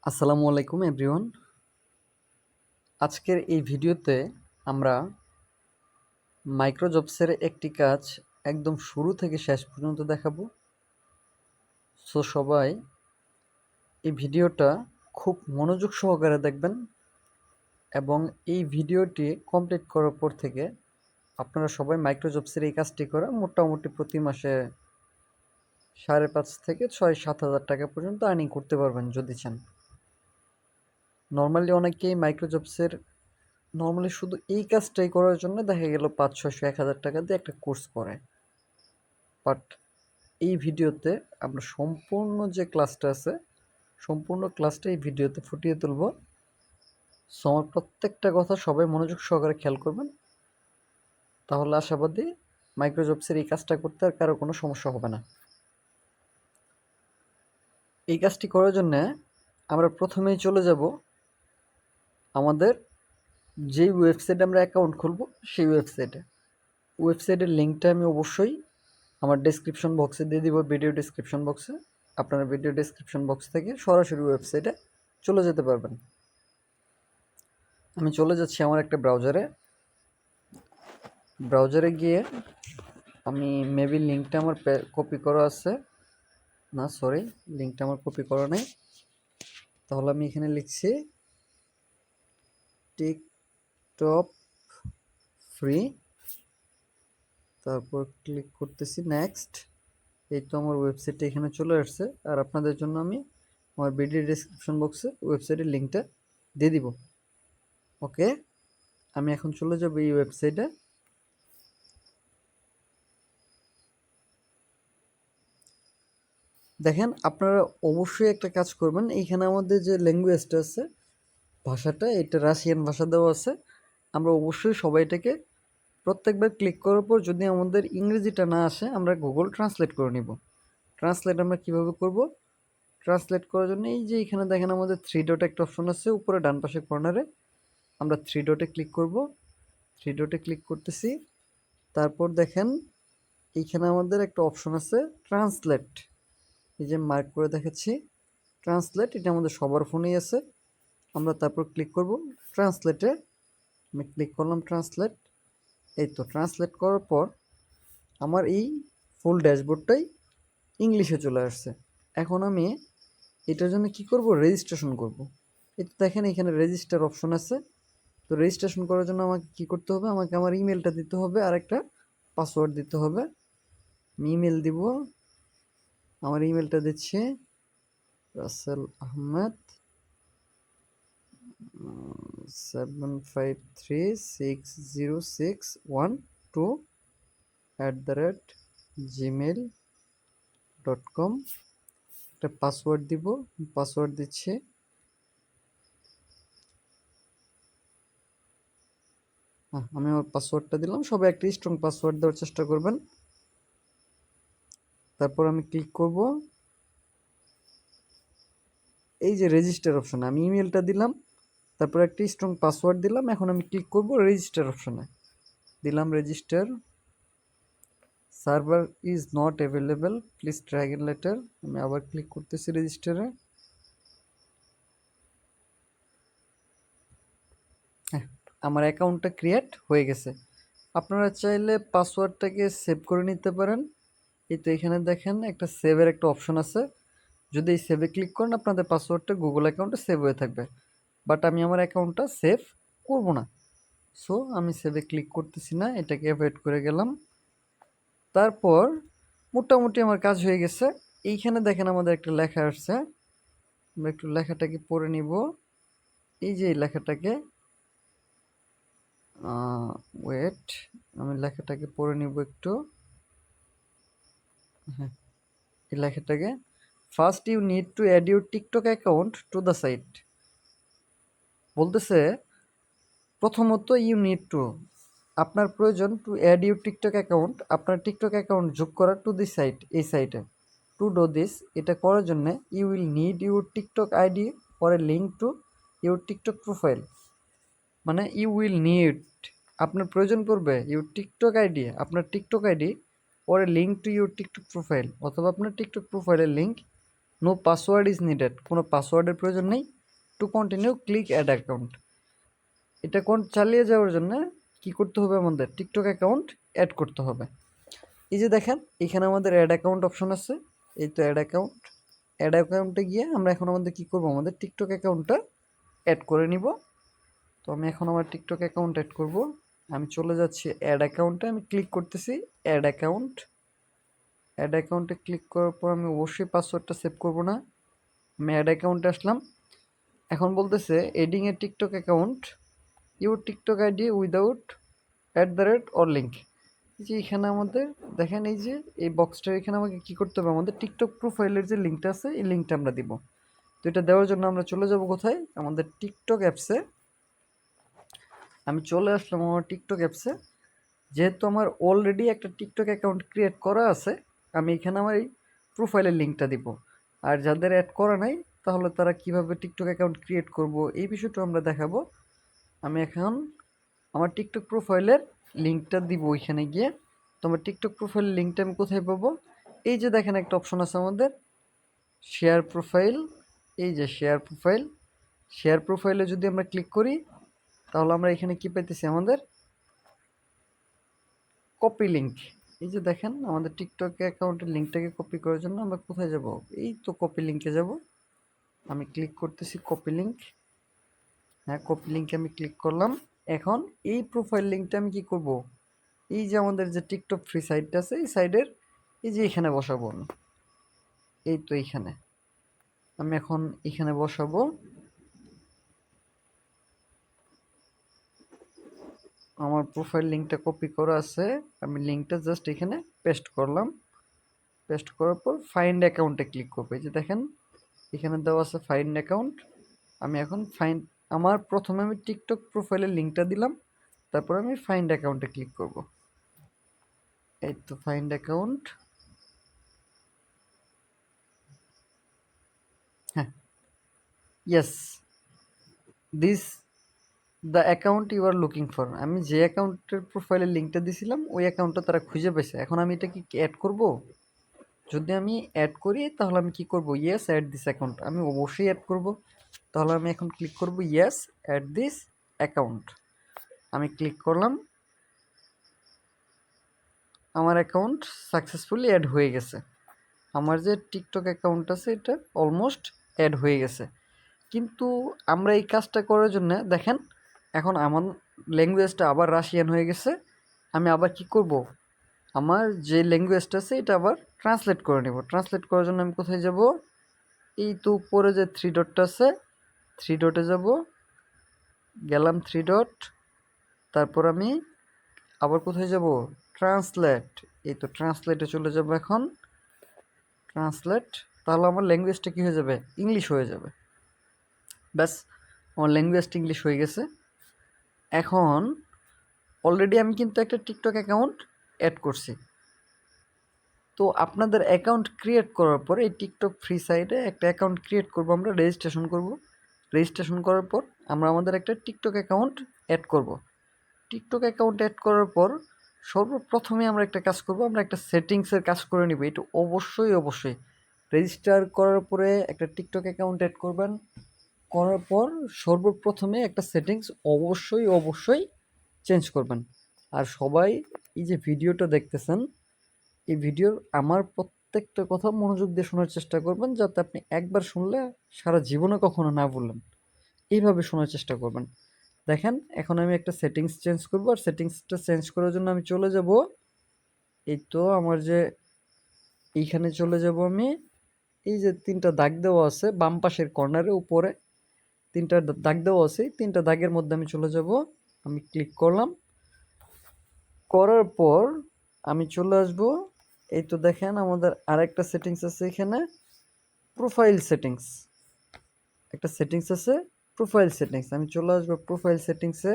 আসসালামু আলাইকুম এভরিওয়ান। আজকের এই ভিডিওতে আমরা মাইক্রোজবসের একটি কাজ একদম শুরু থেকে শেষ পর্যন্ত দেখাবো। সো সবাই এই ভিডিওটা খুব মনোযোগ সহকারে দেখবেন এবং এই ভিডিওটি কমপ্লিট করার পর থেকে আপনারা সবাই মাইক্রোজবসের এই কাজটি করে মোটামুটি প্রতি মাসে 5,500 থেকে 6-7 হাজার টাকা পর্যন্ত আর্নিং করতে পারবেন যদি চান। নর্মালি অনেকেই মাইক্রোজবসের নর্মালি শুধু এই কাজটাই করার জন্য দেখা গেল 500-600-1,000 টাকা দিয়ে একটা কোর্স করে। বাট এই ভিডিওতে আমরা সম্পূর্ণ যে ক্লাসটা আছে সম্পূর্ণ ক্লাসটা এই ভিডিওতে ফুটিয়ে তুলব। সো আমার প্রত্যেকটা কথা সবাই মনোযোগ সহকারে খেয়াল করবেন, তাহলে আশাবাদী মাইক্রোজবসের এই কাজটা করতে আর কারো কোনো সমস্যা হবে না। এই কাজটি করার জন্য আমরা প্রথমেই চলে যাব আমাদের যেই ওয়েবসাইটে আমরা অ্যাকাউন্ট খুলব সেই ওয়েবসাইটের লিঙ্কটা আমি অবশ্যই আমার ডেসক্রিপশন বক্সে দিয়ে দিব, ভিডিও ডেসক্রিপশন বক্সে। আপনারা ভিডিও ডেসক্রিপশন বক্স থেকে সরাসরি ওয়েবসাইটে চলে যেতে পারবেন। আমি চলে যাচ্ছি আমার একটা ব্রাউজারে গিয়ে আমি মেবি লিঙ্কটা আমার কপি করা আছে, না সরি লিঙ্কটা আমার কপি করা নেই। তাহলে আমি এখানে লিখছি টিকটক ফ্রি, তারপর ক্লিক করতেছি নেক্সট। এই তো আমার ওয়েবসাইটটা এখানে চলে আসছে, আর আপনাদের জন্য আমি আমার ভিডিও ডেসক্রিপশন বক্সে ওয়েবসাইটের লিঙ্কটা দিয়ে দিব। ওকে, আমি এখন চলে যাব এই ওয়েবসাইটে। দেখেন আপনারা অবশ্যই একটা কাজ করবেন, এইখানে আমাদের যে ল্যাঙ্গুয়েজটা আছে ভাষাটা, এটা রাশিয়ান ভাষা দেওয়া আছে। আমরা অবশ্যই সবাই এটাকে প্রত্যেকবার ক্লিক করার পর যদি আমাদের ইংরেজিটা না আসে আমরা গুগল ট্রান্সলেট করে নিব। ট্রান্সলেট আমরা কিভাবে করব? ট্রান্সলেট করার জন্য এই যে এখানে দেখেন আমাদের 3 ডট একটা অপশন আছে উপরে ডান পাশে কর্নারে, আমরা 3 ডটে ক্লিক করব। 3 ডটে ক্লিক করতেছি, তারপর দেখেন এইখানে আমাদের একটা অপশন আছে ট্রান্সলেট, এই যে মার্ক করে দেখাচ্ছি ট্রান্সলেট, এটা আমাদের সবার ফোনেই আছে। আমরা তারপর ক্লিক করব ট্রান্সলেটে। আমি ক্লিক করলাম ট্রান্সলেট। এই তো ট্রান্সলেট করার পর আমার এই ফুল ড্যাশবোর্ডটাই ইংলিশে চলে আসছে। এখন আমি এটার জন্য কি করব? রেজিস্ট্রেশন করব। এই তো দেখেন এখানে রেজিস্টার অপশন আছে। তো রেজিস্ট্রেশন করার জন্য আমাকে কি করতে হবে? আমাকে আমার ইমেলটা দিতে হবে আর একটা পাসওয়ার্ড দিতে হবে। আমি ইমেল দিব, আমার ইমেলটা দিচ্ছি রাসেল আহমেদ 7536061@gmail.com। একটা পাসওয়ার্ড দিব, পাসওয়ার্ড দিচ্ছি। আমি আমার পাসওয়ার্ডটা দিলাম, সবাই একটা স্ট্রং পাসওয়ার্ড দেওয়ার চেষ্টা করবেন। তারপর আমি ক্লিক করব এই যে রেজিস্টার অপশনে, আমি ইমেলটা দিলাম, তারপর একটা স্ট্রং পাসওয়ার্ড দিলাম। এখন আমি ক্লিক করব রেজিস্টার অপশনে, দিলাম register. Server is not available, please try again letter. আমি আবার ক্লিক করতেছি রেজিস্টারে। হ্যাঁ, আমার অ্যাকাউন্টটা ক্রিয়েট হয়ে গেছে। আপনারা চাইলে পাসওয়ার্ডটাকে সেভ করে নিতে পারেন। এই তো এখানে দেখেন একটা সেভের একটা অপশন আছে, যদি এই সেভে ক্লিক করেন আপনাদের পাসওয়ার্ডটা গুগল অ্যাকাউন্টে সেভ হয়ে থাকবে। বাট আমি আমার অ্যাকাউন্টটা সেভ করব না, সো আমি সেভে ক্লিক করতেছি না, এটাকে অ্যাভয়েড করে গেলাম। তারপর মোটামুটি আমার কাজ হয়ে গেছে। এইখানে দেখেন আমাদের একটা লেখা আসছে, আমরা একটু লেখাটাকে পড়ে নিব। এই যে এই লেখাটাকে ওয়েট, আমি লেখাটাকে পড়ে নিব একটু। হ্যাঁ, এই লেখাটাকে first you need to add your TikTok account to the site বলতেছে। প্রথমত ইউ নিড টু, আপনার প্রয়োজন to add your TikTok account, আপনার টিকটক অ্যাকাউন্ট যোগ করা টু দি সাইট, এই সাইটে। টু ডু দিস, এটা করার জন্য you will need your TikTok ID for a link to your TikTok profile. মানে ইউ উইল নিড, আপনার প্রয়োজন পড়বে ইউর টিকটক আইডি, আপনার TikTok ID or a link to your TikTok profile, অথবা আপনার টিকটক প্রোফাইলের link. No password is needed, কোনো পাসওয়ার্ডের প্রয়োজন নেই। To continue click add account. এটা চালিয়ে যাওয়ার জন্য কি করতে হবে, আমাদের টিকটক অ্যাকাউন্ট অ্যাড করতে হবে। এই যে দেখেন এখানে আমাদের অ্যাড অ্যাকাউন্ট অপশন আছে, এই তো অ্যাড অ্যাকাউন্ট। অ্যাড অ্যাকাউন্টে গিয়ে আমরা এখন আমাদের কি করব, আমাদের টিকটক অ্যাকাউন্টটা অ্যাড করে নিব। তো আমি এখন আমার টিকটক অ্যাকাউন্ট অ্যাড করব। আমি চলে যাচ্ছি অ্যাড অ্যাকাউন্টে, আমি ক্লিক করতেছি অ্যাড অ্যাকাউন্ট। অ্যাড অ্যাকাউন্টে ক্লিক করার পর আমি অবশ্যই পাসওয়ার্ডটা সেভ করব না। আমি অ্যাড অ্যাকাউন্টে আসলাম। এখন বলতেছে adding A TikTok account, your TikTok ID without @or link. এই যে এখানে আমাদের দেখেন এই যে এই বক্সটা, এখানে আমাকে কী করতে হবে, আমাদের টিকটক প্রোফাইলের যে লিঙ্কটা আছে এই লিঙ্কটা আমরা দিব। তো এটা দেওয়ার জন্য আমরা চলে যাব কোথায়, আমাদের টিকটক অ্যাপসে। আমি চলে আসলাম আমার টিকটক অ্যাপসে। যেহেতু আমার অলরেডি একটা টিকটক অ্যাকাউন্ট ক্রিয়েট করা আছে, আমি এখানে আমার এই প্রোফাইলের লিঙ্কটা দিব। আর যাদের অ্যাড করা নাই তাহলে তারা কিভাবে টিকটক অ্যাকাউন্ট ক্রিয়েট করব এই বিষয়টা আমরা দেখাবো। আমি এখন আমার টিকটক প্রোফাইলের লিঙ্কটা দিব ওইখানে গিয়ে। তো আমার টিকটক প্রোফাইলের লিঙ্কটা আমি কোথায় পাবো, এই যে দেখেন একটা অপশন আছে আমাদের শেয়ার প্রোফাইল। এই যে শেয়ার প্রোফাইল, শেয়ার প্রোফাইলে যদি আমরা ক্লিক করি তাহলে আমরা এখানে কি পাইতেছি, আমাদের কপি লিঙ্ক। এই যে দেখেন আমাদের টিকটক অ্যাকাউন্টের লিঙ্কটাকে কপি করার জন্য আমরা কোথায় যাব, এই তো কপি লিঙ্কে যাব। আমি ক্লিক করতেছি কপি লিঙ্ক। হ্যাঁ, কপি লিঙ্কে আমি ক্লিক করলাম। এখন এই প্রোফাইল লিঙ্কটা আমি কি করব, এই যে আমাদের যে টিকটক ফ্রি সাইটটা আছে এই সাইডের এই যে এখানে বসাবো আমি। এই তো এইখানে আমি এখন এখানে বসাবো। আমার প্রোফাইল লিঙ্কটা কপি করা আছে, আমি লিঙ্কটা জাস্ট এখানে পেস্ট করলাম। পেস্ট করার পর ফাইন্ড অ্যাকাউন্টে ক্লিক করবো। এই যে দেখেন এখানে দেওয়া আছে ফাইন্ড অ্যাকাউন্ট। আমি এখন আমার প্রথমে আমি টিকটক প্রোফাইলের লিঙ্কটা দিলাম, তারপর আমি ফাইন্ড অ্যাকাউন্টে ক্লিক করব। এই তো ফাইন্ড অ্যাকাউন্ট। হ্যাঁ, yes, this the account you are looking for. আমি যে অ্যাকাউন্টের প্রোফাইলের লিঙ্কটা দিয়েছিলাম ওই অ্যাকাউন্টটা তারা খুঁজে পেয়েছে। এখন আমি এটা কি অ্যাড করব, যদি আমি অ্যাড করি তাহলে আমি কি করব, ইয়েস অ্যাড দিস অ্যাকাউন্ট, আমি অবশ্যই অ্যাড করব। তাহলে আমি এখন ক্লিক করব ইয়েস অ্যাড দিস অ্যাকাউন্ট। আমি ক্লিক করলাম, আমার অ্যাকাউন্ট সাকসেসফুলি অ্যাড হয়ে গেছে। আমার যে টিকটক অ্যাকাউন্ট আছে এটা অলমোস্ট অ্যাড হয়ে গেছে। কিন্তু আমরা এই কাজটা করার জন্য দেখেন এখন আমার ল্যাঙ্গুয়েজটা আবার রাশিয়ান হয়ে গেছে। আমি আবার কি করব, আমার যে ল্যাঙ্গুয়েজটা আছে এটা আবার ট্রান্সলেট করে নেব। ট্রান্সলেট করার জন্য আমি কোথায় যাব, এই তো উপরে যে থ্রি ডটটা আছে থ্রি ডটে যাব, গেলাম থ্রি ডট। তারপর আমি আবার কোথায় যাব, ট্রান্সলেট। এই তো ট্রান্সলেটে চলে যাব এখন, ট্রান্সলেট। তাহলে আমার ল্যাঙ্গুয়েজটা কী হয়ে যাবে, ইংলিশ হয়ে যাবে। ব্যাস, আমার ল্যাঙ্গুয়েজটা ইংলিশ হয়ে গেছে। এখন অলরেডি আমি কিন্তু একটা টিকটক অ্যাকাউন্ট অ্যাড করছি। তো আপনাদের অ্যাকাউন্ট ক্রিয়েট করার পরে এই টিকটক ফ্রি সাইটে একটা অ্যাকাউন্ট ক্রিয়েট করব, আমরা রেজিস্ট্রেশন করব। রেজিস্ট্রেশন করার পর আমরা আমাদের একটা টিকটক অ্যাকাউন্ট অ্যাড করব। টিকটক অ্যাকাউন্ট অ্যাড করার পর সর্বপ্রথমে আমরা একটা কাজ করব, আমরা একটা সেটিংসের কাজ করে নিব। এটা অবশ্যই রেজিস্টার করার পরে একটা টিকটক অ্যাকাউন্ট অ্যাড করবেন। করার পর সর্বপ্রথমে একটা সেটিংস অবশ্যই চেঞ্জ করবেন। আর সবাই এই যে ভিডিওটা দেখতেছেন এই ভিডিওর আমার প্রত্যেকটা কথা মনোযোগ দিয়ে শোনার চেষ্টা করবেন, যাতে আপনি একবার শুনলে সারা জীবনে কখনো না ভুললেন। এইভাবে শোনার চেষ্টা করবেন। দেখেন এখন আমি একটা সেটিংস চেঞ্জ করব, আর সেটিংসটা চেঞ্জ করার জন্য আমি চলে যাব, এই তো আমার যে এইখানে চলে যাব আমি। এই যে তিনটা দাগ দেওয়া আছে বাম পাশের কর্নারে উপরে তিনটা দাগ দেওয়া আছে, তিনটা দাগের মধ্যে আমি চলে যাব। আমি ক্লিক করলাম, করার পর আমি চলে আসব। এই তো দেখেন আমাদের আরেকটা সেটিংস আছে এখানে, প্রোফাইল সেটিংস। একটা সেটিংস আছে প্রোফাইল সেটিংস, আমি চলে আসবো প্রোফাইল সেটিংসে।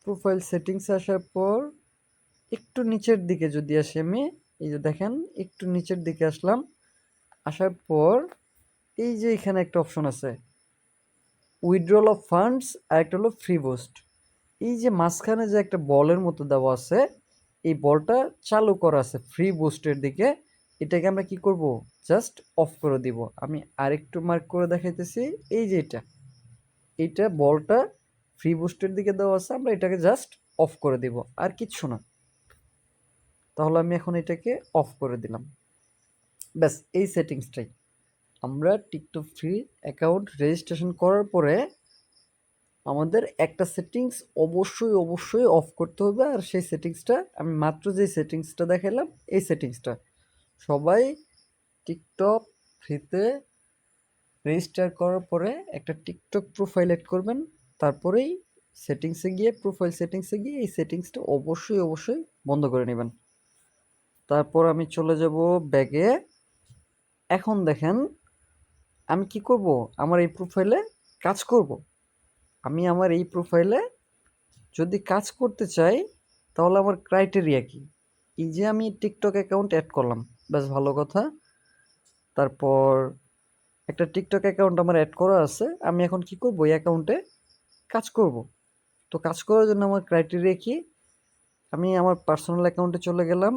প্রোফাইল সেটিংসে আসার পর একটু নিচের দিকে যদি আসি আমি, এই যে দেখেন একটু নিচের দিকে আসলাম। আসার পর এই যে এখানে একটা অপশন আছে উইথড্রল অফ ফান্ডস, আর একটা হলো ফ্রি বুস্ট। এই যে মাঝখানে যে একটা বলের মতো দেওয়া আছে এই বলটা চালু করা আছে ফ্রি বুস্টের দিকে। এটাকে আমরা কি করব, জাস্ট অফ করে দিব। আমি আরেকটু মার্ক করে দেখাইতেছি। এই যে এইটা বলটা ফ্রি বুস্টের দিকে দেওয়া আছে, আমরা এটাকে জাস্ট অফ করে দিব, আর কিচ্ছু না। তাহলে আমি এখন এটাকে অফ করে দিলাম। ব্যাস এই সেটিংসটাই। আমরা টিকটক ফ্রি অ্যাকাউন্ট রেজিস্ট্রেশন করার পরে আমাদের একটা সেটিংস অবশ্যই অফ করতে হবে। আর সেই সেটিংসটা আমি মাত্র যে সেটিংসটা দেখালাম, এই সেটিংসটা সবাই টিকটক ফ্রিতে রেজিস্টার করার পরে একটা টিকটক প্রোফাইল এড করবেন। তারপরেই সেটিংসে গিয়ে, প্রোফাইল সেটিংসে গিয়ে এই সেটিংসটা অবশ্যই বন্ধ করে নেবেন। তারপর আমি চলে যাব ব্যাগে। এখন দেখেন আমি কি করব, আমার এই প্রোফাইলে কাজ করব। আমি আমার এই প্রোফাইলে যদি কাজ করতে চাই, তাহলে আমার ক্রাইটেরিয়া কি? এই যে আমি টিকটক অ্যাকাউন্ট অ্যাড করলাম, বেশ ভালো কথা। তারপর একটা টিকটক অ্যাকাউন্ট আমার অ্যাড করা আছে। আমি এখন কি করব, এই অ্যাকাউন্টে কাজ করব। তো কাজ করার জন্য আমার ক্রাইটেরিয়া কি? আমি আমার পার্সোনাল অ্যাকাউন্টে চলে গেলাম।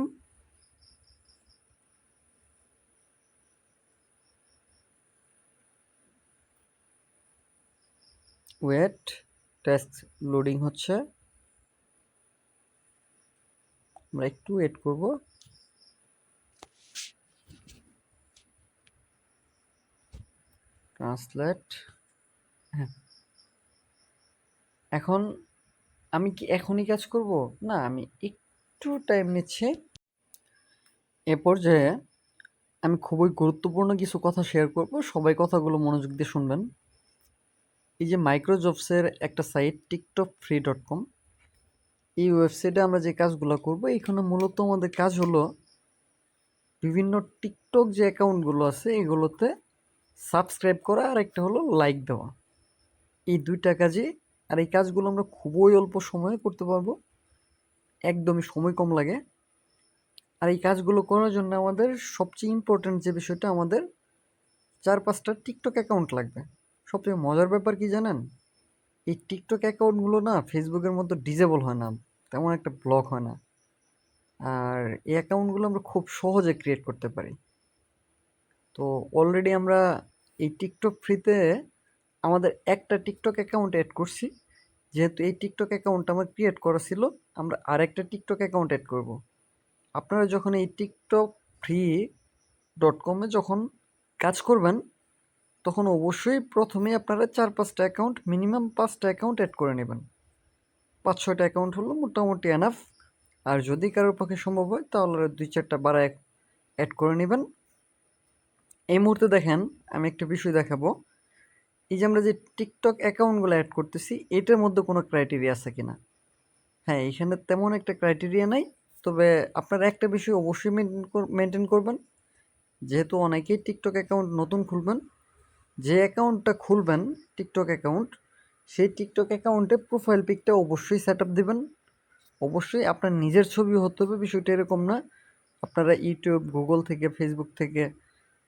ওয়েট, টাস্ক লোডিং হচ্ছে, আমরা একটু ওয়েট করব। ট্রান্সলেট। হ্যাঁ, এখন আমি কি এখনই কাজ করব? না, আমি একটু টাইম নিচ্ছি। এ পর্যায়ে আমি খুবই গুরুত্বপূর্ণ কিছু কথা শেয়ার করব, সবাই কথাগুলো মনোযোগ দিয়ে শুনবেন। এই যে মাইক্রোজবসের একটা সাইট tiktokfree.com, এই ওয়েবসাইটে আমরা যে কাজগুলো করব, এখানে মূলত আমাদের কাজ হলো বিভিন্ন টিকটক যে অ্যাকাউন্টগুলো আছে এগুলোতে সাবস্ক্রাইব করা, আর একটা হলো লাইক দেওয়া। এই দুইটা কাজই। আর এই কাজগুলো আমরা খুবই অল্প সময়ে করতে পারবো, একদমই সময় কম লাগে। আর এই কাজগুলো করার জন্য আমাদের সবচেয়ে ইম্পর্ট্যান্ট যে বিষয়টা, আমাদের 4-5টা টিকটক অ্যাকাউন্ট লাগবে। সবচেয়ে মজার ব্যাপার কি জানেন? এই টিকটক অ্যাকাউন্টগুলো না ফেসবুকের মতো ডিজেবল হয় না, তেমন একটা ব্লক হয় না। আর এই অ্যাকাউন্টগুলো আমরা খুব সহজে ক্রিয়েট করতে পারি। তো অলরেডি আমরা এই টিকটক ফ্রিতে আমাদের একটা টিকটক অ্যাকাউন্ট অ্যাড করছি। যেহেতু এই টিকটক অ্যাকাউন্ট আমার ক্রিয়েট করা ছিল, আমরা আরেকটা টিকটক অ্যাকাউন্ট অ্যাড করব। আপনারা যখন এই টিকটক ফ্রি .com-এ যখন কাজ করবেন, তখন অবশ্যই প্রথমেই আপনারা 4-5টা অ্যাকাউন্ট, মিনিমাম 5টা অ্যাকাউন্ট অ্যাড করে নেবেন। 5-6টা অ্যাকাউন্ট হলো মোটামুটি এনাফ। আর যদি কারোর পক্ষে সম্ভব হয় তাহলে 2-4টা বাড়ায় অ্যাড করে নেবেন। এই মুহূর্তে দেখেন আমি একটা বিষয় দেখাবো। এই যে আমরা যে টিকটক অ্যাকাউন্টগুলো অ্যাড করতেছি, এটার মধ্যে কোনো ক্রাইটেরিয়া আছে কিনা? হ্যাঁ, এখানে তেমন একটা ক্রাইটেরিয়া নাই। তবে আপনারা একটা বিষয় অবশ্যই মেনটেন করবেন। যেহেতু অনেকেই টিকটক অ্যাকাউন্ট নতুন খুলবেন, যে অ্যাকাউন্টটা খুলবেন টিকটক অ্যাকাউন্ট, সেই টিকটক অ্যাকাউন্টে প্রোফাইল পিকটা অবশ্যই সেট আপ দেবেন। অবশ্যই আপনার নিজের ছবি হতে হবে, বিষয়টা এরকম না আপনারা ইউটিউব, গুগল থেকে, ফেসবুক থেকে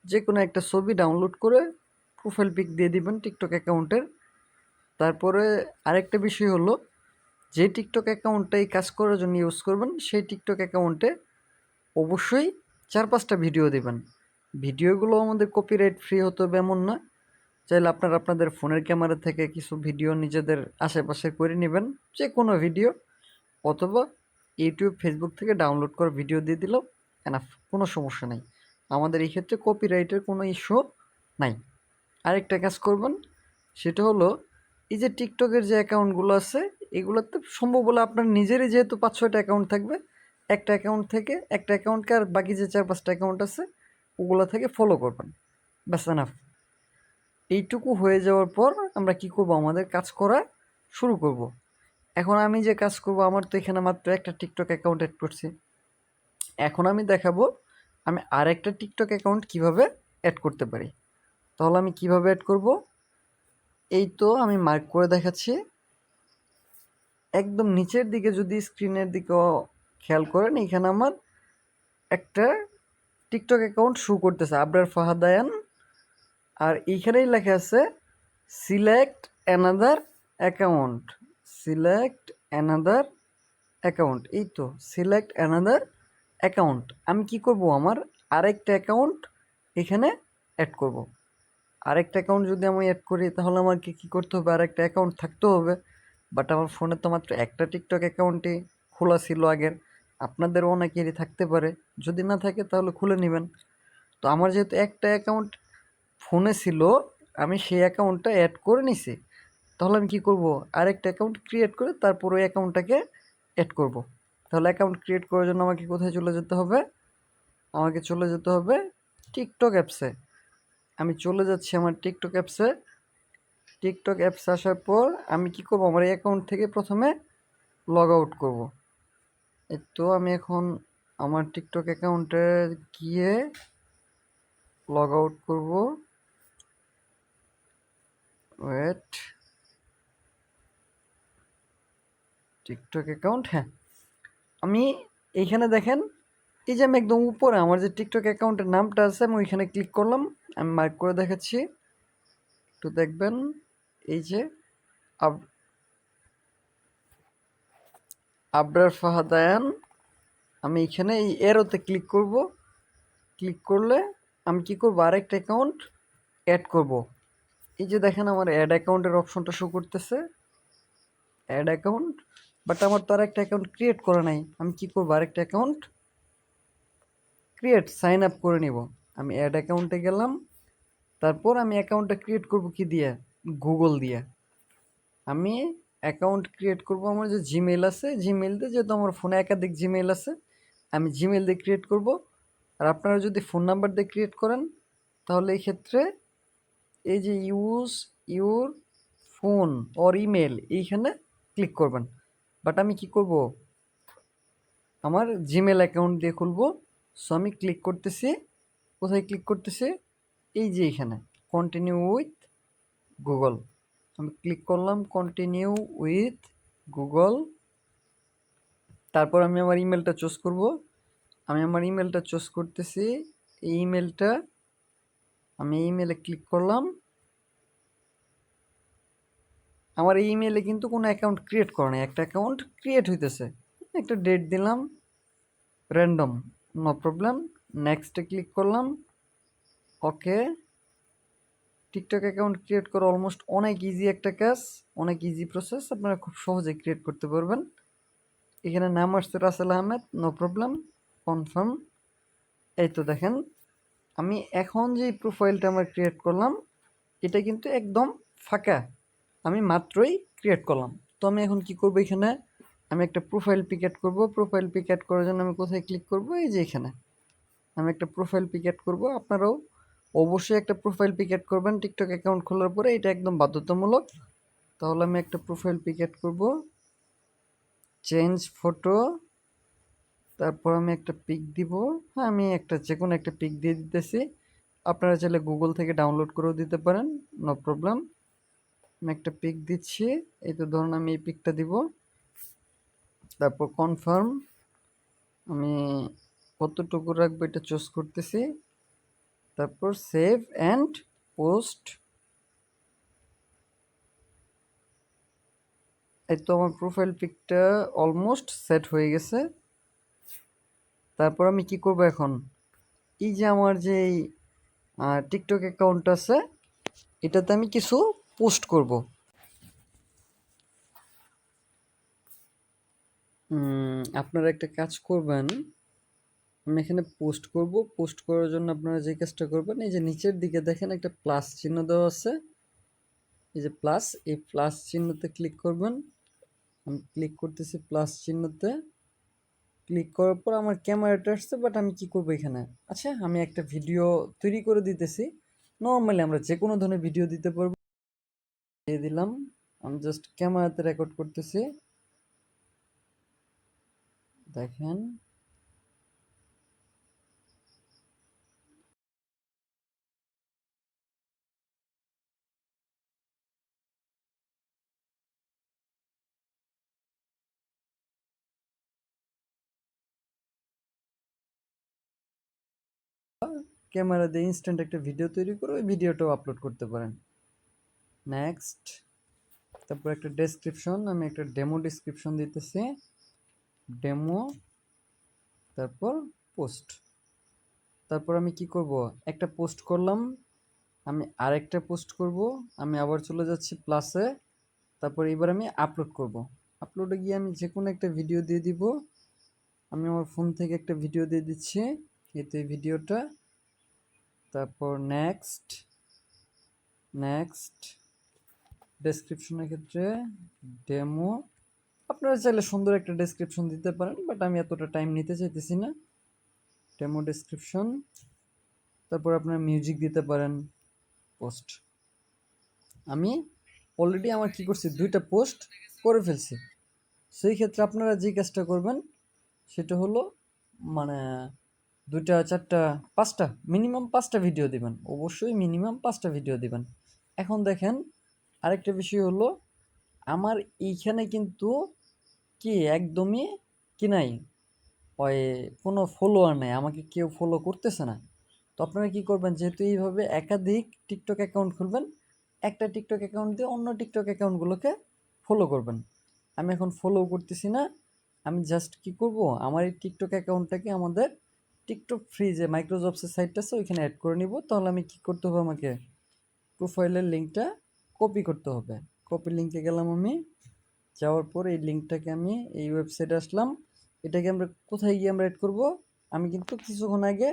যে কোনো একটা ছবি ডাউনলোড করে প্রোফাইল পিক দিয়ে দিবেন টিকটক অ্যাকাউন্টের। তারপরে আরেকটা বিষয় হলো, যে টিকটক অ্যাকাউন্টটা এই কাজ করার জন্য ইউজ করবেন, সেই টিকটক অ্যাকাউন্টে অবশ্যই 4-5টা ভিডিও দেবেন। ভিডিওগুলো আমাদের কপিরাইট ফ্রি হতে হবে এমন না। চাইলে আপনারা আপনাদের ফোনের ক্যামেরা থেকে কিছু ভিডিও নিজেদের আশেপাশে করে নেবেন, যে কোনো ভিডিও, অথবা ইউটিউব, ফেসবুক থেকে ডাউনলোড করা ভিডিও দিয়ে দিলেও এনাফ, কোনো সমস্যা নেই। আমাদের এই ক্ষেত্রে কপিরাইটের কোনো ইস্যু নাই। আরেকটা কাজ করবেন, সেটা হলো এই যে টিকটকের যে অ্যাকাউন্টগুলো আছে, এগুলোতে সম্ভব হলে আপনার নিজেরই যেহেতু 5-6টা অ্যাকাউন্ট থাকবে, একটা অ্যাকাউন্ট থেকে একটা অ্যাকাউন্টকে আর বাকি যে 4-5টা অ্যাকাউন্ট আছে ওগুলো থেকে ফলো করবেন। ব্যাস এনাফ। এইটুকু হয়ে যাওয়ার পর আমরা কি করব, আমাদের কাজ করা শুরু করব। এখন আমি যে কাজ করব, আমার তো এখানে মাত্র একটা টিকটক অ্যাকাউন্ট অ্যাড করছি। এখন আমি দেখাবো আমি আরেকটা টিকটক অ্যাকাউন্ট কিভাবে অ্যাড করতে পারি। তাহলে আমি কিভাবে অ্যাড করব, এই তো আমি মার্ক করে দেখাচ্ছি। একদম নিচের দিকে যদি স্ক্রিনের দিকে খেয়াল করেন, এখানে আমার একটা টিকটক অ্যাকাউন্ট শো করতেছে, আবরার ফাহাদায়ান। আর এইখানেই লেখা আছে select another account, select another account. এই তো সিলেক্ট অ্যানাদার অ্যাকাউন্ট। আমি কি করব, আমার আরেকটা অ্যাকাউন্ট এখানে অ্যাড করব। আরেকটা অ্যাকাউন্ট যদি আমি অ্যাড করি তাহলে আমাকে কী করতে হবে, আরেকটা অ্যাকাউন্ট থাকতে হবে। বাট আমার ফোনে তো মাত্র একটা টিকটক অ্যাকাউন্টই খোলা ছিল আগের, আপনাদেরও অনেকেরই থাকতে পারে, যদি না থাকে তাহলে খুলে নেবেন। তো আমার যেহেতু একটা অ্যাকাউন্ট ফোনে ছিল, আমি সেই অ্যাকাউন্টটা অ্যাড করে নিছি। তাহলে আমি কী করব, আরেকটা অ্যাকাউন্ট ক্রিয়েট করে তারপর ওই অ্যাকাউন্টটাকে অ্যাড করব। তাহলে অ্যাকাউন্ট ক্রিয়েট করার জন্য আমাকে কোথায় চলে যেতে হবে, আমাকে চলে যেতে হবে টিকটক অ্যাপসে। আমি চলে যাচ্ছি আমার টিকটক অ্যাপসে। টিকটক অ্যাপসে আসার পর আমি কি করব, আমার এই অ্যাকাউন্ট থেকে প্রথমে লগ আউট করব। এই তো আমি এখন আমার টিকটক অ্যাকাউন্টে গিয়ে লগ আউট করব। ওয়েট, টিকটক অ্যাকাউন্ট, হ্যাঁ আমি এইখানে দেখেন, এই যে আমি একদম উপরে আমার যে টিকটক অ্যাকাউন্টের নামটা আছে আমি ওইখানে ক্লিক করলাম। আমি মার্ক করে দেখাচ্ছি, একটু দেখবেন। এই যে আবরার ফাহাদায়ান, আমি এখানে এই এরোতে ক্লিক করব। ক্লিক করলে আমি কি করব, আরেকটা অ্যাকাউন্ট অ্যাড করব। এই যে দেখেন আমার অ্যাড অ্যাকাউন্টের অপশনটা শো করতেছে, অ্যাড অ্যাকাউন্ট। বাট আমার তো আরেকটা অ্যাকাউন্ট ক্রিয়েট করা নাই। আমি কি করব, আরেকটা অ্যাকাউন্ট ক্রিয়েট সাইন আপ করে নিব। আমি অ্যাড অ্যাকাউন্টে গেলাম, তারপর আমি অ্যাকাউন্টটা ক্রিয়েট করব কি দিয়ে, গুগল দিয়ে। আমি অ্যাকাউন্ট ক্রিয়েট করব আমার যে জিমেল আছে, জিমেল দিয়ে, যেহেতু আমার ফোনে একাধিক জিমেল আছে আমি জিমেল দিয়ে ক্রিয়েট করব। আর আপনারা যদি ফোন নাম্বার দিয়ে ক্রিয়েট করেন তাহলে এই ক্ষেত্রে এই যে use your phone or email এইখানে ক্লিক করবেন। বাট আমি কি করব, আমার জিমেল অ্যাকাউন্ট দিয়ে খুলবো। সো আমি ক্লিক করতেছি, কোথায় ক্লিক করতেছি, এই যে এখানে কন্টিনিউ উইথ গুগল। আমি ক্লিক করলাম কন্টিনিউ উইথ গুগল। তারপর আমি আমার ইমেলটা চুজ করব। আমি আমার ইমেলটা চুজ করতেছি, এই ইমেলটা আমি ইমেলে ক্লিক করলাম। আমার এই ইমেলে কিন্তু কোনো অ্যাকাউন্ট ক্রিয়েট করা নেই, একটা অ্যাকাউন্ট ক্রিয়েট হইতেছে। একটা ডেট দিলাম র্যান্ডম, নো প্রবলেম। নেক্সটে ক্লিক করলাম, ওকে। টিকটক অ্যাকাউন্ট ক্রিয়েট করা অলমোস্ট অনেক ইজি একটা কাজ, অনেক ইজি প্রসেস, আপনারা খুব সহজে ক্রিয়েট করতে পারবেন। এখানে নাম আসছে Russell Ahmed, no problem, confirm. এই তো দেখেন আমি এখন যে প্রোফাইলটা আমরা ক্রিয়েট করলাম এটা কিন্তু একদম ফাঁকা, আমি মাত্রই ক্রিয়েট করলাম। তো আমি এখন কি করব, এখানে আমি একটা প্রোফাইল পিক অ্যাড করব। প্রোফাইল পিক অ্যাড করার জন্য আমি কোথায় ক্লিক করব, এই যে এখানে আমি একটা প্রোফাইল পিক অ্যাড করব। আপনারাও অবশ্যই একটা প্রোফাইল পিক অ্যাড করবেন টিকটক অ্যাকাউন্ট খোলার পরে, এটা একদম বাধ্যতামূলক। তাহলে আমি একটা প্রোফাইল পিক অ্যাড করব, চেঞ্জ ফটো, তারপর আমি একটা পিক দিব। হ্যাঁ আমি একটা যে কোনো একটা পিক দিয়ে দিতেছি, আপনারা চাইলে গুগল থেকে ডাউনলোড করেও দিতে পারেন, নো প্রবলেম। আমি একটা পিক দিচ্ছি, এই তো ধরুন আমি এই পিকটা দিব। তারপর কনফার্ম, আমি কতটুকু রাখবো এটা চুজ করতেছি। তারপর সেভ অ্যান্ড পোস্ট। এই তো আমার প্রোফাইল পিকটা অলমোস্ট সেট হয়ে গেছে। তারপর আমি কি করব এখন, এই যে আমার যে টিকটক অ্যাকাউন্ট আছে এটাতে আমি কিছু পোস্ট করব। আপনারা একটা কাজ করবেন, আমি এখানে পোস্ট করব। পোস্ট করার জন্য আপনারা যে কাজটা করবেন, এই যে নিচের দিকে দেখেন একটা প্লাস চিহ্ন দেওয়া আছে, এই যে প্লাস, এই প্লাস চিহ্নতে ক্লিক করবেন। আমি ক্লিক করতেছি প্লাস চিহ্নতে। ক্লিক করার পর আমার ক্যামেরাটা আসছে, বাট আমি কি করব এখানে, আচ্ছা আমি একটা ভিডিও তৈরি করে দিতেছি। নর্মালি আমরা যে কোনো ধরনের ভিডিও দিতে পারবো, দিয়ে দিলাম। আমি জাস্ট ক্যামেরাতে রেকর্ড করতেছি, দেখেন। ক্যামেরা দিয়ে ইনস্ট্যান্ট একটা ভিডিও তৈরি করে ওই ভিডিওটাও আপলোড করতে পারেন। নেক্সট, তারপর একটা ডেসক্রিপশন, আমি একটা ডেমো ডেসক্রিপশন দিতেছি, ডেমো, তারপর পোস্ট। তারপর আমি কি করব, একটা পোস্ট করলাম, আমি আরেকটা পোস্ট করব, আমি আবার চলে যাচ্ছি প্লাসে, তারপর এবার আমি আপলোড করব। আপলোডে গিয়ে আমি যে কোনো একটা ভিডিও দিয়ে দিব। আমি আমার ফোন থেকে একটা ভিডিও দিয়ে দিচ্ছি, এই তো এই ভিডিওটা। তারপর নেক্সট, নেক্সট ডেসক্রিপশনের ক্ষেত্রে ডেমো, আপনারা চাইলে সুন্দর একটা ডেসক্রিপশন দিতে পারেন, বাট আমি এতটা টাইম নিতে চাইতেছি না। ডেমো ডেসক্রিপশন, তারপর আপনারা মিউজিক দিতে পারেন, পোস্ট। আমি অলরেডি আমার কি করছি, 2টা পোস্ট করে ফেলছি। সেই ক্ষেত্রে আপনারা যে কাজটা করবেন সেটা হলো, মানে 2টা 4টা 5টা, মিনিমাম 5টা ভিডিও দিবেন, অবশ্যই মিনিমাম 5টা ভিডিও দিবেন। এখন দেখেন আরেকটা বিষয় হলো, আমার এইখানে কিন্তু কি একদমই কি নাই, ওই কোনো ফলোয়ার নাই, আমাকে কেউ ফলো করতেছে না। তো আপনারা কি করবেন, যেহেতু এইভাবে একাধিক টিকটক অ্যাকাউন্ট খুলবেন, একটা টিকটক অ্যাকাউন্ট দিয়ে অন্য টিকটক অ্যাকাউন্টগুলোকে ফলো করবেন। আমি এখন ফলো করতেছি না, আমি জাস্ট কি করব, আমার এই টিকটক অ্যাকাউন্টটাকে আমাদের টিকটক ফ্রি যে মাইক্রোজবসের সাইটটা আছে ওইখানে অ্যাড করে নিব। তাহলে আমি কি করতে হবে, আমাকে প্রোফাইলের লিঙ্কটা কপি করতে হবে। কপি লিঙ্কে গেলাম আমি, যাওয়ার পর এই লিঙ্কটাকে আমি এই ওয়েবসাইটে আসলাম। এটাকে আমরা কোথায় গিয়ে আমরা অ্যাড করব, আমি কিন্তু কিছুক্ষণ আগে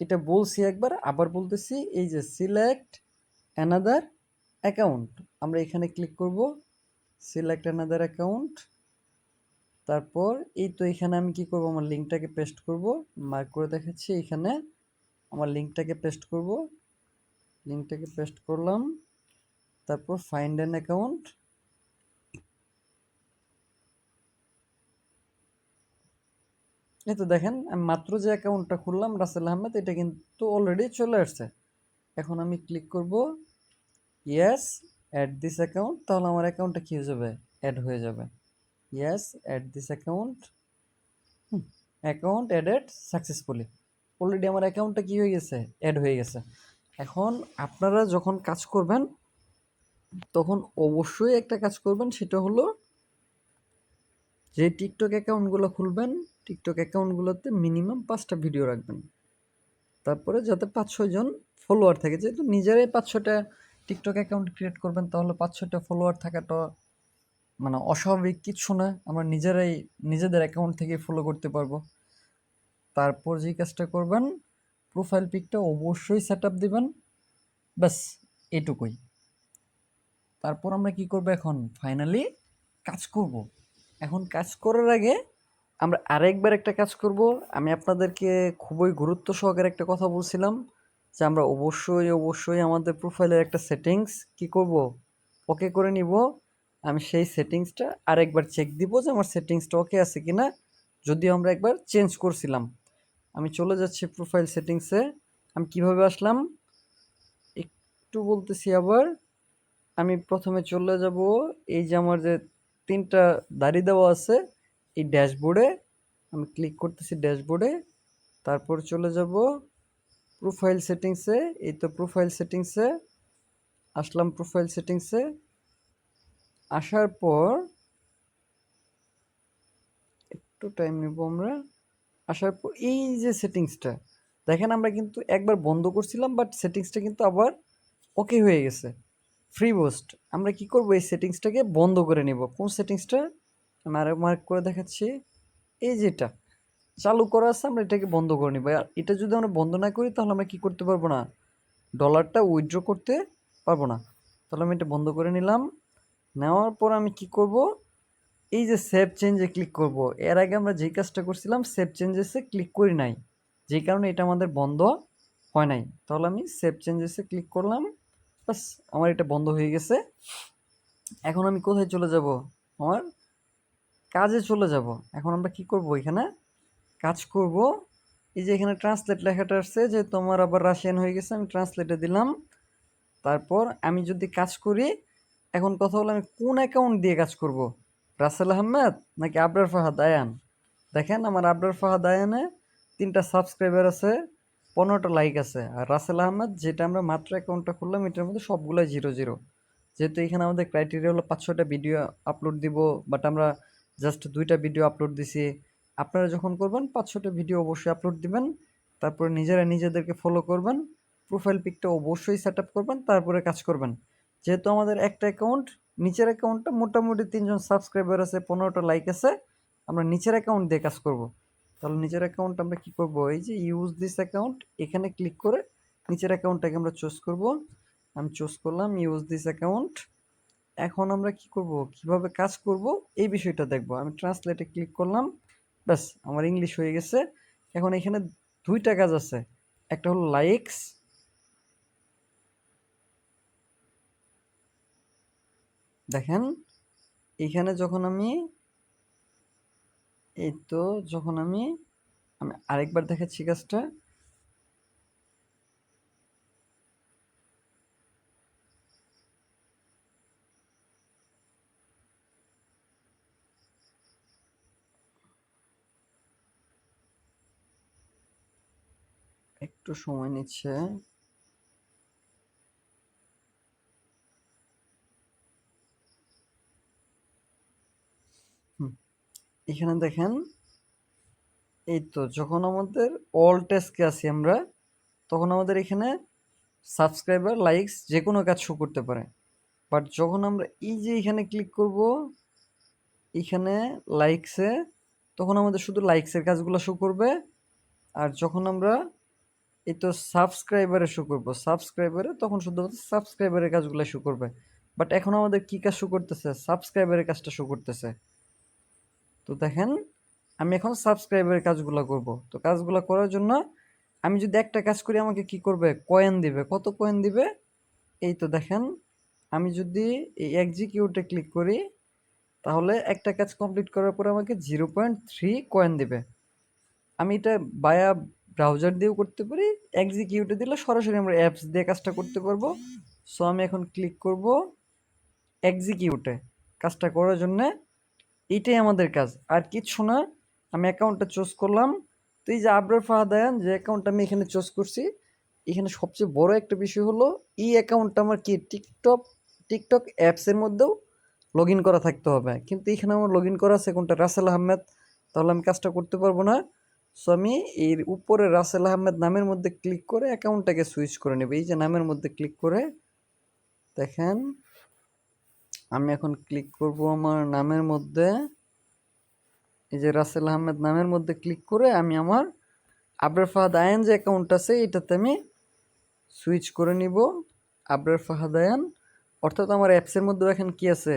এটা বলছি একবার, আবার বলতেছি, এই যে সিলেক্ট অ্যানাদার অ্যাকাউন্ট, আমরা এখানে ক্লিক করব, সিলেক্ট অ্যানাদার অ্যাকাউন্ট। তারপর এই তো এখানে আমি কি করব, আমার লিঙ্কটাকে পেস্ট করব, মার্ক করে দেখাচ্ছি, এখানে আমার লিঙ্কটাকে পেস্ট করব, লিঙ্কটাকে পেস্ট করলাম। তারপর ফাইন্ড অ্যান অ্যাকাউন্ট, এই তো দেখেন আমি মাত্র যে অ্যাকাউন্টটা খুললাম রাসেল আহমেদ, এটা কিন্তু অলরেডি চলে আসছে। এখন আমি ক্লিক করব ইয়েস অ্যাড দিস অ্যাকাউন্ট, তাহলে আমার অ্যাকাউন্টটা কী হয়ে যাবে, অ্যাড হয়ে যাবে। Yes add this account, account added successfully, already আমার অ্যাকাউন্টটা কী হয়ে গেছে, অ্যাড হয়ে গেছে। এখন আপনারা যখন কাজ করবেন তখন অবশ্যই একটা কাজ করবেন, সেটা হলো যে টিকটক অ্যাকাউন্টগুলো খুলবেন, টিকটক অ্যাকাউন্টগুলোতে মিনিমাম 5টা ভিডিও রাখবেন। তারপরে যাতে 5-6 জন ফলোয়ার থাকে, যেহেতু নিজেরাই 5-6টা টিকটক অ্যাকাউন্ট ক্রিয়েট করবেন, তাহলে 5-6টা ফলোয়ার থাকাটা মানে অস্বাভাবিক কিচ্ছু না, আমরা নিজেরাই নিজেদের অ্যাকাউন্ট থেকে ফলো করতে পারবো। তারপর যে কাজটা করবেন, প্রোফাইল পিকটা অবশ্যই সেট আপ দেবেন, ব্যাস এটুকুই। তারপর আমরা কি করব, এখন ফাইনালি কাজ করব। এখন কাজ করার আগে আমরা আরেকবার একটা কাজ করব। আমি আপনাদেরকে খুবই গুরুত্ব সহকারে একটা কথা বলছিলাম, যে আমরা অবশ্যই অবশ্যই আমাদের প্রোফাইলের একটা সেটিংস কি করব, ওকে করে নিব। আমি সেই সেটিংসটা আরেকবার চেক দিব যে আমার সেটিংসটা ওকে আছে কি না, যদিও আমরা একবার চেঞ্জ করছিলাম। আমি চলে যাচ্ছি প্রোফাইল সেটিংসে। আমি কিভাবে আসলাম একটু বলতেছি আবার। আমি প্রথমে চলে যাব, এই যে আমার যে 3টা দাড়ি দেওয়া আছে এই ড্যাশবোর্ডে, আমি ক্লিক করতেছি ড্যাশবোর্ডে। তারপর চলে যাব প্রোফাইল সেটিংসে, এই তো প্রোফাইল সেটিংসে আসলাম। প্রোফাইল সেটিংসে আসার পর একটু টাইম নেব আমরা। আসার পর এই যে সেটিংসটা দেখেন, আমরা কিন্তু একবার বন্ধ করছিলাম, বাট সেটিংসটা কিন্তু আবার ওকে হয়ে গেছে, ফ্রি বুস্ট। আমরা কি করব, এই সেটিংসটাকে বন্ধ করে নেব। কোন সেটিংসটা, আমি আরো মার্ক করে দেখাচ্ছি, এই যেটা চালু করা আছে আমরা এটাকে বন্ধ করে নিব। আর এটা যদি আমরা বন্ধ না করি তাহলে আমরা কি করতে পারবো না, ডলারটা উইথড্র করতে পারবো না। তাহলে আমি এটা বন্ধ করে নিলাম। নেওয়ার পর আমি কি করব, এই যে সেভ চেঞ্জে ক্লিক করব। এর আগে আমরা যেই কাজটা করছিলাম সেভ চেঞ্জেসে ক্লিক করি নাই, যেই কারণে এটা আমাদের বন্ধ হয় নাই। তাহলে আমি সেভ চেঞ্জেসে ক্লিক করলাম, বাস আমার এটা বন্ধ হয়ে গেছে। এখন আমি কোথায় চলে যাব, আমার কাজে চলে যাব। এখন আমরা কি করব, এখানে কাজ করব। এই যে এখানে ট্রান্সলেট লেখাটা আসছে, যে তোমার আবার রাশিয়ান হয়ে গেছে, আমি ট্রান্সলেটে দিলাম। তারপর আমি যদি কাজ করি, এখন কথা হলো আমি কোন অ্যাকাউন্ট দিয়ে কাজ করব, রাসেল আহমেদ নাকি আবরার ফাহাদ আয়ান। দেখেন আমার আবরার ফাহাদ আয়ানে 3টা সাবস্ক্রাইবার আছে, 15টা লাইক আছে। আর রাসেল আহমেদ যেটা আমরা মাত্র অ্যাকাউন্টটা খুললাম এটার মধ্যে সবগুলোই 0-0। যেহেতু এখানে আমাদের ক্রাইটেরিয়া হলো 5-6টা ভিডিও আপলোড দিব, বাট আমরা জাস্ট 2টা ভিডিও আপলোড দিছি। আপনারা যখন করবেন 5-6টা ভিডিও অবশ্যই আপলোড দিবেন। তারপরে নিজেরা নিজেদেরকে ফলো করবেন, প্রোফাইল পিকটা অবশ্যই সেট আপ করবেন, তারপরে কাজ করবেন। যেহেতু আমাদের একটা অ্যাকাউন্ট, নিচের অ্যাকাউন্টটা মোটামুটি 3জন সাবস্ক্রাইবার আছে, 15টা লাইক আছে, আমরা নিচের অ্যাকাউন্ট দিয়ে কাজ করব। তাহলে নিচের অ্যাকাউন্ট আমরা কি করব, এই যে ইউজ দিস অ্যাকাউন্ট, এখানে ক্লিক করে নিচের অ্যাকাউন্টটাকে আমরা চুজ করব। আমি চুজ করলাম ইউজ দিস অ্যাকাউন্ট। এখন আমরা কি করব, কিভাবে কাজ করব এই বিষয়টা দেখব। আমি ট্রান্সলেটে ক্লিক করলাম, ব্যাস আমার ইংলিশ হয়ে গেছে। এখন এখানে দুইটা কাজ আছে, একটা হলো লাইকস, দেখেন এখানে যখন আমি এই তো যখন আমি আমি আরেকবার দেখাচ্ছি কাজটা। একটু সময় নিচ্ছে। এখানে দেখেন, এই তো যখন আমাদের অল টাস্কে আছি আমরা, তখন আমাদের এখানে সাবস্ক্রাইবার লাইকস যে কোনো কাজ শো করতে পারে। বাট যখন আমরা এই যে এখানে ক্লিক করব, এখানে লাইকসে, তখন আমাদের শুধু লাইকসের কাজগুলো শো করবে। আর যখন আমরা এই তো সাবস্ক্রাইবারে শো করবো, সাবস্ক্রাইবারে তখন শুধুমাত্র সাবস্ক্রাইবারের কাজগুলো শো করবে। বাট এখন আমাদের কি কাজ শো করতেছে, সাবস্ক্রাইবারের কাজটা শো করতেছে। তো দেখেন আমি এখন সাবস্ক্রাইবারের কাজগুলো করব। তো কাজগুলো করার জন্য আমি যদি একটা কাজ করি আমাকে কি করবে, কয়েন দিবে। কত কয়েন দিবে, এই তো দেখেন আমি যদি এই এক্সিকিউটে ক্লিক করি, তাহলে একটা কাজ কমপ্লিট করার পরে আমাকে 0.3 কয়েন দিবে। আমি এটা বায়া ব্রাউজার দিয়েও করতে পারি, এক্সিকিউটে দিলে সরাসরি আমরা অ্যাপস দিয়ে কাজটা করতে পারবো। সো আমি এখন ক্লিক করব এক্সিকিউটে। কাজটা করার জন্য এইটাই আমাদের কাজ, আর কিচ্ছু না। আমি অ্যাকাউন্টটা চুজ করলাম। তো এই যে আবরার ফাহাদায়ান যে অ্যাকাউন্টটা আমি এখানে চুজ করছি, এখানে সবচেয়ে বড় একটা বিষয় হলো এই অ্যাকাউন্টটা আমার কি টিকটক অ্যাপসের মধ্যেও লগ ইন করা থাকতে হবে। কিন্তু এখানে আমার লগ ইন করা আছে কোনটা, রাসেল আহমেদ। তাহলে আমি কাজটা করতে পারবো না। সো আমি এর উপরে রাসেল আহমেদ নামের মধ্যে ক্লিক করে অ্যাকাউন্টটাকে সুইচ করে নেব। এই যে নামের মধ্যে ক্লিক করে দেখেন, আমি এখন ক্লিক করব আমার নামের মধ্যে, এই যে রাসেল আহমেদ নামের মধ্যে ক্লিক করে আমি আমার আবরার ফাহাদ আয়ান যে অ্যাকাউন্ট আছে এটাতে আমি সুইচ করে নিব। আবরার ফাহাদ আয়ান, অর্থাৎ আমার অ্যাপসের মধ্যে এখন কি আছে,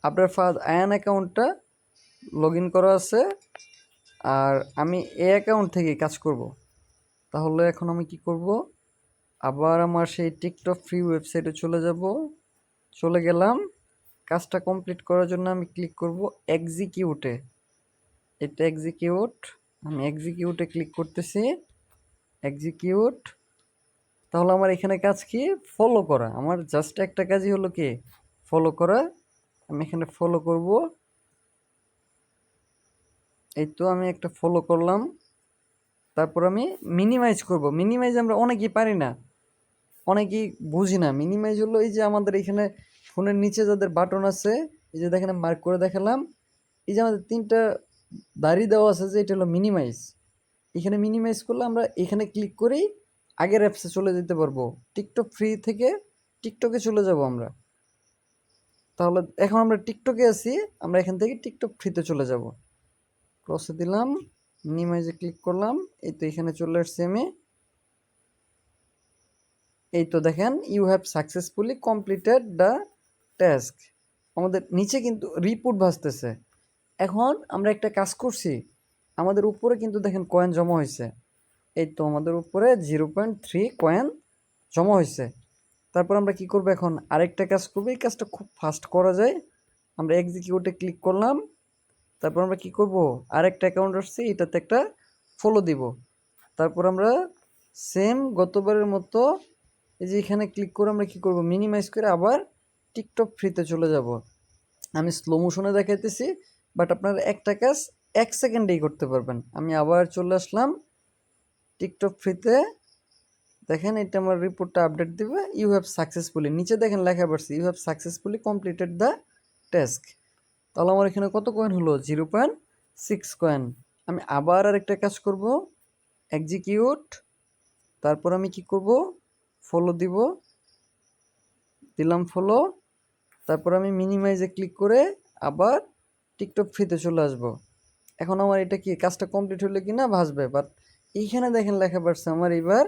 আবরার ফাহাদ আয়ান অ্যাকাউন্টটা লগ ইন করা আছে। আর আমি এই অ্যাকাউন্ট থেকে কাজ করব। তাহলে এখন আমি কি করব, আবার আমার সেই টিকটক ফ্রি ওয়েবসাইটে চলে যাব। চলে গেলাম। কাজটা কমপ্লিট করার জন্য আমি ক্লিক করব এক্সিকিউটে। এটা এক্সিকিউট, আমি এক্সিকিউটে ক্লিক করতেছি, এক্সিকিউট। তাহলে আমার এখানে কাজ কি, ফলো করা। আমার জাস্ট একটা কাজই হলো কি, ফলো করা। আমি এখানে ফলো করব। এই তো আমি একটা ফলো করলাম। তারপর আমি মিনিমাইজ করব। মিনিমাইজ আমরা অনেকেই পারি না, অনেকেই বুঝি না। মিনিমাইজ হলো এই যে আমাদের এখানে ফোনের নিচে যাদের বাটন আছে, এই যে দেখেন মার্ক করে দেখালাম, এই যে আমাদের 3টা দাড়ি দেওয়া আছে, যে এটা হলো মিনিমাইজ। এখানে মিনিমাইজ করলে আমরা এখানে ক্লিক করেই আগের অ্যাপসে চলে যেতে পারবো। টিকটক ফ্রি থেকে টিকটকে চলে যাব আমরা। তাহলে এখন আমরা টিকটকে আছি, আমরা এখান থেকে টিকটক ফ্রিতে চলে যাব। ক্রসে দিলাম, মিনিমাইজে ক্লিক করলাম, এই তো এখানে চলে আসছি আমি। এই তো দেখেন you have successfully completed the task. আমাদের নিচে কিন্তু রিপোর্ট ভাসতেছে। এখন আমরা একটা কাজ করছি, আমাদের উপরে কিন্তু দেখেন কয়েন জমা হয়েছে। এই তো আমাদের উপরে 0.3 কয়েন জমা হয়েছে। তারপর আমরা কি করব, এখন আরেকটা কাজ করবো। এই কাজটা খুব ফাস্ট করা যায়। আমরা এক্সিকিউটে ক্লিক করলাম। তারপর আমরা কি করব, আরেকটা অ্যাকাউন্ট আসছে, এটাতে একটা ফলো দিব। তারপর আমরা সেম গতবারের মতো এই যে এখানে ক্লিক করে আমরা কি করব, মিনিমাইজ করে আবার টিকটক ফ্রিতে চলে যাব। আমি স্লো মোশনে দেখাইতেছি, বাট আপনারা একটা কাজ 1 সেকেন্ডেই করতে পারবেন। আমি আবার চলে আসলাম টিকটক ফ্রিতে। দেখেন এটা আমার রিপোর্টটা আপডেট দিবে। ইউ হ্যাভ সাকসেসফুলি, নিচে দেখেন লেখা পড়ছে you have successfully completed the task. তাহলে আমার এখানে কত কয়েন হলো, 0.6 কয়েন। আমি আবার আরেকটা কাজ করব। এক্সিকিউট, তারপর আমি কি করব, ফলো দিলাম ফলো, তারপর আমি মিনিমাইজে ক্লিক করে আবার টিকটক ফ্রিতে চলে আসব। এখন আমার এটা কি কাজটা কমপ্লিট হলো কি না ভাসবে, বাট এইখানে দেখেন লেখা পড়ছে আমার এবার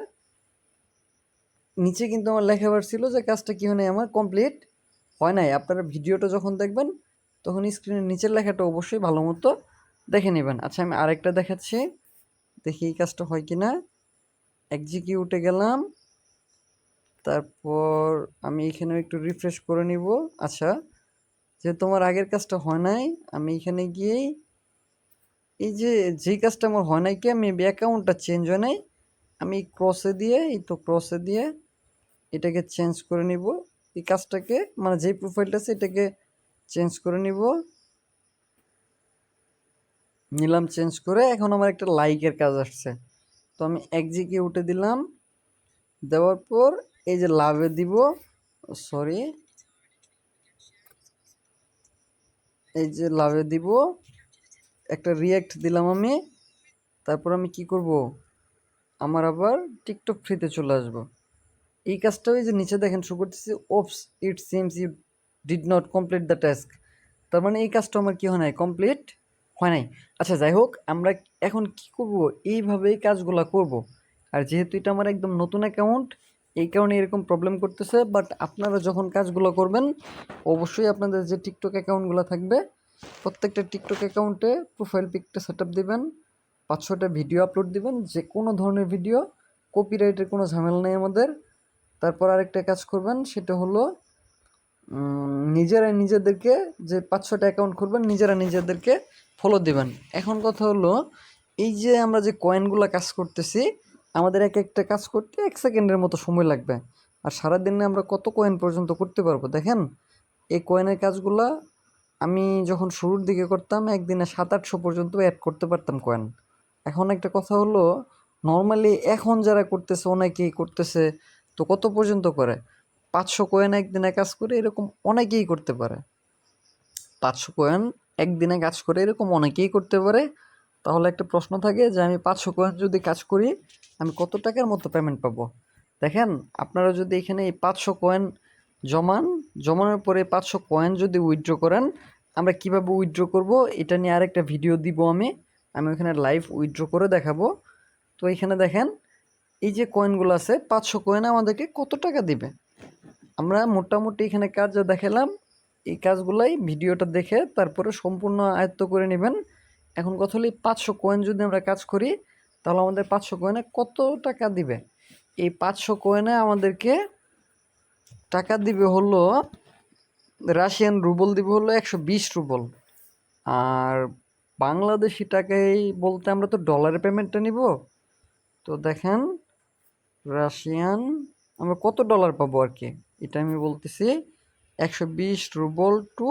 নিচে কিন্তু আমার লেখা ছিল যে কাজটা কি হয় নাই, আমার কমপ্লিট হয় নাই। আপনারা ভিডিওটা যখন দেখবেন তখন স্ক্রিনের নিচের লেখাটা অবশ্যই ভালো মতো দেখে নেবেন। আচ্ছা আমি আরেকটা দেখাচ্ছি, দেখি এই কাজটা হয় কি না। এক্সিকিউটে গেলাম, তারপর আমি এখানে একটু রিফ্রেশ করে নিব। আচ্ছা যে তোমার আগের কাজটা হয় নাই, আমি এখানে গিয়েই এই যে যেই কাজটা আমার হয় নাই কি, আমি অ্যাকাউন্টটা চেঞ্জ হয় নাই, আমি ক্রসে দিয়ে এই তো ক্রসে দিয়ে এটাকে চেঞ্জ করে নিব। এই কাজটাকে মানে যেই প্রোফাইলটা আছে এটাকে চেঞ্জ করে নিলাম চেঞ্জ করে। এখন আমার একটা লাইকের কাজ আসছে, তো আমি এক্সিকিউটে দিলাম, দেওয়ার পর এই যে লাভে দিব, সরি এই যে লাভে দিব একটা রিয়াক্ট দিলাম আমি। তারপর আমি কি করব, আমার আবার টিকটক ফ্রিতে চলে আসব। এই কাজটা ওই যে নিচে দেখেন শো করতেছি, oops it seems you did not complete the task, তার মানে এই কাজটা আমার কি হয় নাই, কমপ্লিট হয় নাই। আচ্ছা যাই হোক, আমরা এখন কি করব, এইভাবেই কাজগুলো করব। আর যেহেতু এটা আমার একদম নতুন অ্যাকাউন্ট, এই কারণে এরকম প্রবলেম করতেছে। বাট আপনারা যখন কাজগুলো করবেন অবশ্যই আপনাদের যে টিকটক অ্যাকাউন্টগুলো থাকবে প্রত্যেকটা টিকটক অ্যাকাউন্টে প্রোফাইল পিকটা সেট আপ দেবেন, 5-6টা ভিডিও আপলোড দিবেন, যে কোনো ধরনের ভিডিও, কপিরাইটের কোনো ঝামেলা নেই আমাদের। তারপর আরেকটা কাজ করবেন, সেটা হলো নিজেরা নিজেদেরকে যে 5-6টা অ্যাকাউন্ট খুলবেন, নিজেরা নিজেদেরকে ফলো দিবেন। এখন কথা হলো, এই যে আমরা যে কয়েনগুলো কাজ করতেছি, আমাদের এক একটা কাজ করতে 1 সেকেন্ডের মতো সময় লাগবে। আর সারাদিনে আমরা কত কয়েন পর্যন্ত করতে পারবো দেখেন। এই কয়েনের কাজগুলা আমি যখন শুরুর দিকে করতাম একদিনে 700-800 পর্যন্ত অ্যাড করতে পারতাম কয়েন। এখন একটা কথা হলো, নর্মালি এখন যারা করতেছে অনেকেই করতেছে, তো কত পর্যন্ত করে, 500 কয়েন একদিনে কাজ করে এরকম অনেকেই করতে পারে। 500 কয়েন একদিনে কাজ করে এরকম অনেকেই করতে পারে। তাহলে একটা প্রশ্ন থাকে যে আমি 500 কয়েন যদি কাজ করি আমি কত টাকার মতো পেমেন্ট পাবো। দেখেন আপনারা যদি এখানে এই 500 কয়েন জমানোর পরে 500 কয়েন যদি উইথড্র করেন, আমরা কিভাবে উইথড্র করব এটা নিয়ে আরেকটা ভিডিও দিব আমি ওখানে লাইভ উইথড্র করে দেখাবো। তো এখানে দেখেন এই যে কয়েনগুলো আছে 500 কয়েন আমাদেরকে কত টাকা দিবে। আমরা মোটামুটি এখানে কাজ যা দেখালাম এই কাজগুলাই ভিডিওটা দেখে তারপরে সম্পূর্ণ আয়ত্ত করে নেবেন। এখন কথা হলো 500 কয়েন যদি আমরা কাজ করি তাহলে আমাদের 500 কয়েনে কত টাকা দিবে। এই 500 কয়েনে আমাদেরকে টাকা দিবে হলো, রাশিয়ান রুবল দিবে হলো 120 রুবল। আর বাংলাদেশি টাকায় বলতে আমরা তো ডলারে পেমেন্টটা নিব। তো দেখেন রাশিয়ান আমরা কত ডলার পাবো আর কি, এটা আমি বলতেছি। 120 রুবল টু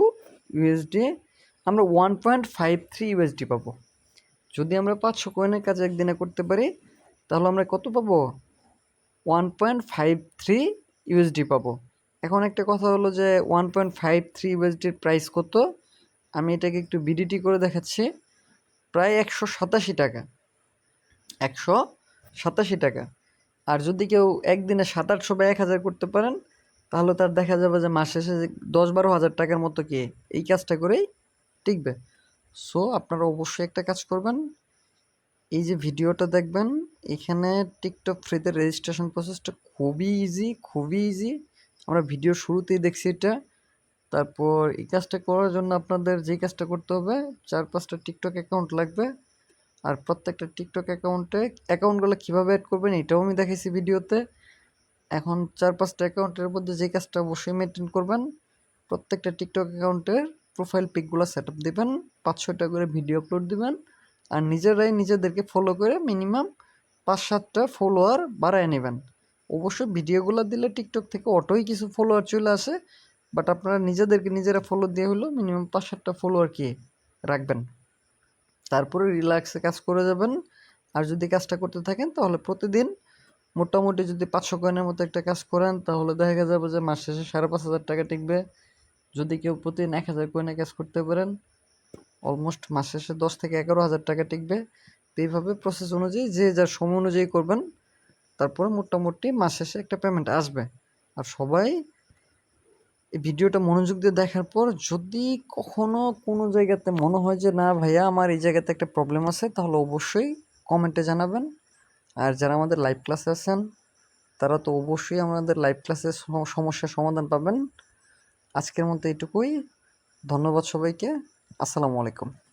ইউএসডি আমরা 1.53 ইউএসডি পাবো। যদি আমরা 500 কয়েনের কাজ একদিনে করতে পারি তাহলে আমরা কত পাবো, 1.53 ইউএসডি পাবো। এখন একটা কথা হলো যে 1.53 ইউএসডির প্রাইস কত, আমি এটাকে একটু বিডিটি করে দেখাচ্ছি। প্রায় 187 টাকা, 187 টাকা। আর যদি কেউ একদিনে 700-800 বা 1000 করতে পারেন তাহলে তার দেখা যাবে যে মাস শেষে 10-12 হাজার টাকার মতো কি এই কাজটা করেই টিকবে। সো আপনারা অবশ্যই একটা কাজ করবেন, এই যে ভিডিওটা দেখবেন এখানে টিকটক ফ্রিতে রেজিস্ট্রেশন প্রসেসটা খুবই ইজি। আমরা ভিডিও শুরুতেই দেখছি এটা। তারপর এই কাজটা করার জন্য আপনাদের যে কাজটা করতে হবে, 4-5টা টিকটক অ্যাকাউন্ট লাগবে। আর প্রত্যেকটা টিকটক অ্যাকাউন্টগুলো কীভাবে অ্যাড করবেন এটাও আমি দেখেছি ভিডিওতে। এখন 4-5টা অ্যাকাউন্টের মধ্যে যে কাজটা অবশ্যই মেনটেন করবেন, প্রত্যেকটা টিকটক অ্যাকাউন্টের প্রোফাইল পিকগুলো সেট আপ দেবেন, 5-6টা করে ভিডিও আপলোড দেবেন। আর নিজেরাই নিজেদেরকে ফলো করে মিনিমাম 5-7টা ফলোয়ার বাড়ায় নেবেন। অবশ্যই ভিডিওগুলো দিলে টিকটক থেকে অটোই কিছু ফলোয়ার চলে আসে, বাট আপনারা নিজেদেরকে নিজেরা ফলো দিয়ে হলো মিনিমাম 5-7টা ফলোয়ার কি রাখবেন। তারপরে রিল্যাক্সে কাজ করে যাবেন। আর যদি কাজটা করতে থাকেন তাহলে প্রতিদিন মোটামুটি যদি 500 কয়েনের মতো একটা কাজ করেন তাহলে দেখা যাবে যে মাস শেষে 5,500 টাকা টিকবে। যদি কেউ প্রতিদিন 1000 কয়েনে কাজ করতে পারেন অলমোস্ট মাস শেষে 10 থেকে 11 হাজার টাকা টিকবে। তো এইভাবে প্রসেস অনুযায়ী যে যার সময় অনুযায়ী করবেন, তারপরে মোটামুটি মাস শেষে একটা পেমেন্ট আসবে। আর সবাই এই ভিডিওটা মনোযোগ দিয়ে দেখার পর যদি কখনো কোনো জায়গাতে মনে হয় যে না ভাইয়া আমার এই জায়গাতে একটা প্রবলেম আছে, তাহলে অবশ্যই কমেন্টে জানাবেন। আর যারা আমাদের লাইভ ক্লাসে আছেন তারা তো অবশ্যই আমাদের লাইভ ক্লাসে সমস্যার সমাধান পাবেন। আজকের মতো এইটুকুই। ধন্যবাদ সবাইকে। আসসালামু আলাইকুম।